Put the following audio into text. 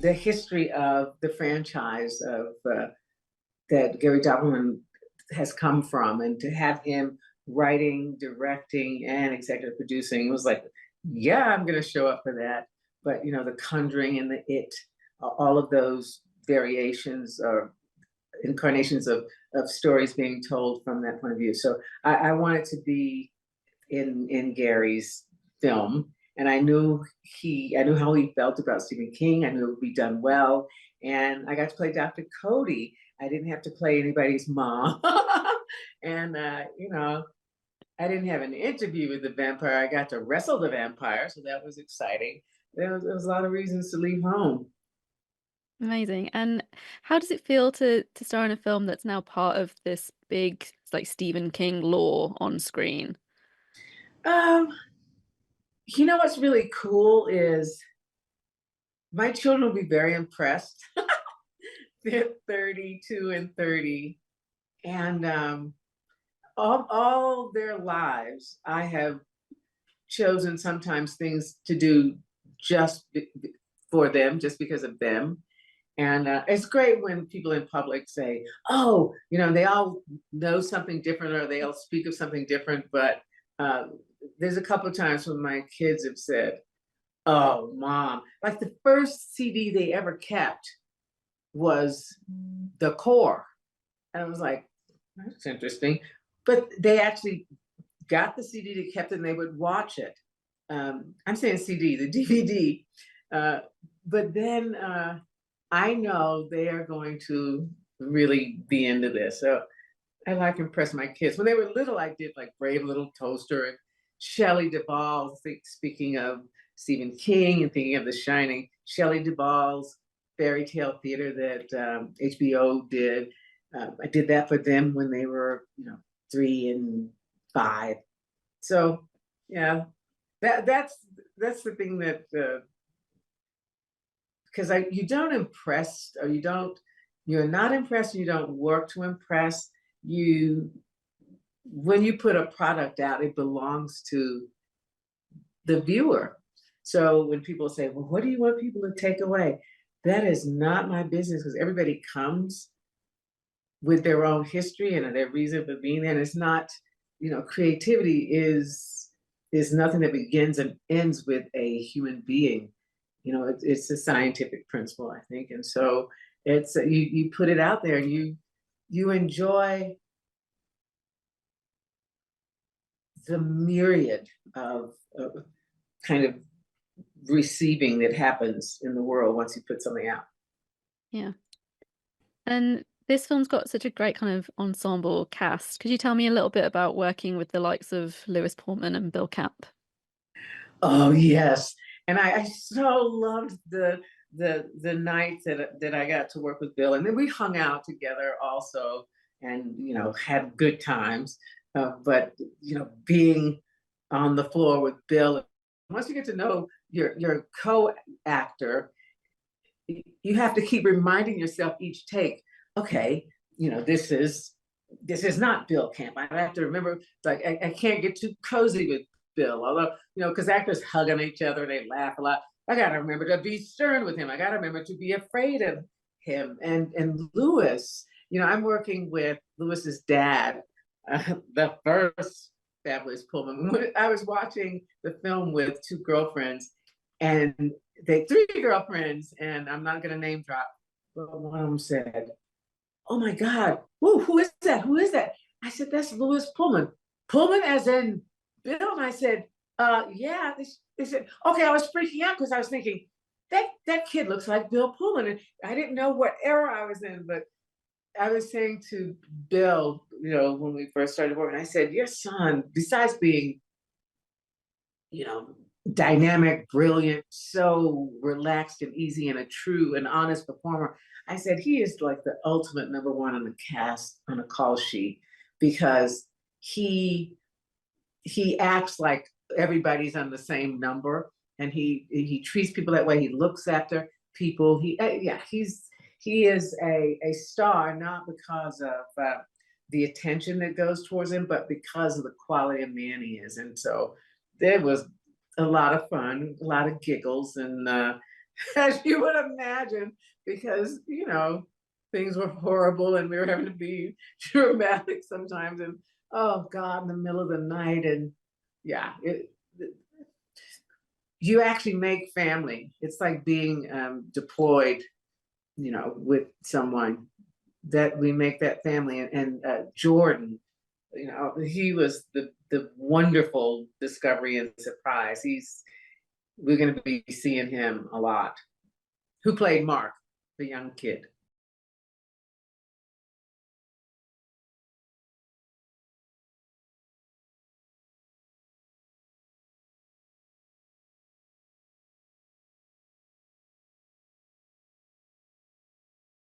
the history of the franchise of that Gary Dauberman has come from, and to have him writing, directing, and executive producing, it was like, yeah, I'm going to show up for that. But the Conjuring and the It, all of those variations or incarnations of stories being told from that point of view. So I wanted to be in Gary's film, and I knew how he felt about Stephen King. I knew it would be done well, and I got to play Dr. Cody. I didn't have to play anybody's mom, and I didn't have an interview with the vampire. I got to wrestle the vampire, so that was exciting. There was a lot of reasons to leave home. Amazing. And how does it feel to star in a film that's now part of this big like Stephen King lore on screen? Um, what's really cool is my children will be very impressed. They're 32 and 30, and all their lives, I have chosen sometimes things to do just for them, just because of them. And it's great when people in public say, oh, they all know something different or they all speak of something different. But there's a couple of times when my kids have said, oh, mom, like the first CD they ever kept was The Core. And I was like, that's interesting. But they actually got the CD, they kept it, and they would watch it. I'm saying CD, the DVD. But then I know they are going to really be into this. So I like to impress my kids. When they were little, I did like Brave Little Toaster and Shelley Duvall. Speaking of Stephen King and thinking of The Shining, Shelley Duvall's fairy tale theater that HBO did. I did that for them when they were, 3 and 5. So yeah, that's the thing that because you don't impress, or you're not impressed, and you don't work to impress. When you put a product out, it belongs to the viewer. So when people say, well, what do you want people to take away? That is not my business, because everybody comes with their own history and their reason for being there. And it's not, creativity is nothing that begins and ends with a human being. It's a scientific principle, I think. And so it's you put it out there, and you enjoy the myriad of kind of receiving that happens in the world once you put something out. Yeah. And this film's got such a great kind of ensemble cast. Could you tell me a little bit about working with the likes of Lewis Pullman and Bill Camp? Oh yes, and I so loved the nights that I got to work with Bill, and then we hung out together also, and had good times. But being on the floor with Bill, once you get to know your co-actor, you have to keep reminding yourself each take, okay, this is not Bill Camp. I have to remember, like, I can't get too cozy with Bill, although, because actors hug on each other, they laugh a lot. I got to remember to be stern with him. I got to remember to be afraid of him. And Lewis, I'm working with Lewis's dad, the first Fabulous Pullman. I was watching the film with two girlfriends, and three girlfriends, and I'm not going to name drop, but one of them said, oh my God, who is that? Who is that? I said, that's Lewis Pullman. Pullman as in Bill? And I said, yeah. They said, okay, I was freaking out because I was thinking, that kid looks like Bill Pullman. And I didn't know what era I was in, but I was saying to Bill, when we first started working, I said, your son, besides being, dynamic, brilliant, so relaxed and easy, and a true and honest performer, I said he is like the ultimate number one on the cast on a call sheet, because he acts like everybody's on the same number, and he treats people that way. He looks after people. He is a star, not because of the attention that goes towards him, but because of the quality of man he is. And so there was a lot of fun, a lot of giggles, and as you would imagine, because, you know, things were horrible and we were having to be dramatic sometimes. And oh God, in the middle of the night. And yeah, you actually make family. It's like being deployed, you know, with someone that we make that family. And Jordan, you know, he was the wonderful discovery and surprise. We're going to be seeing him a lot. Who played Mark, the young kid.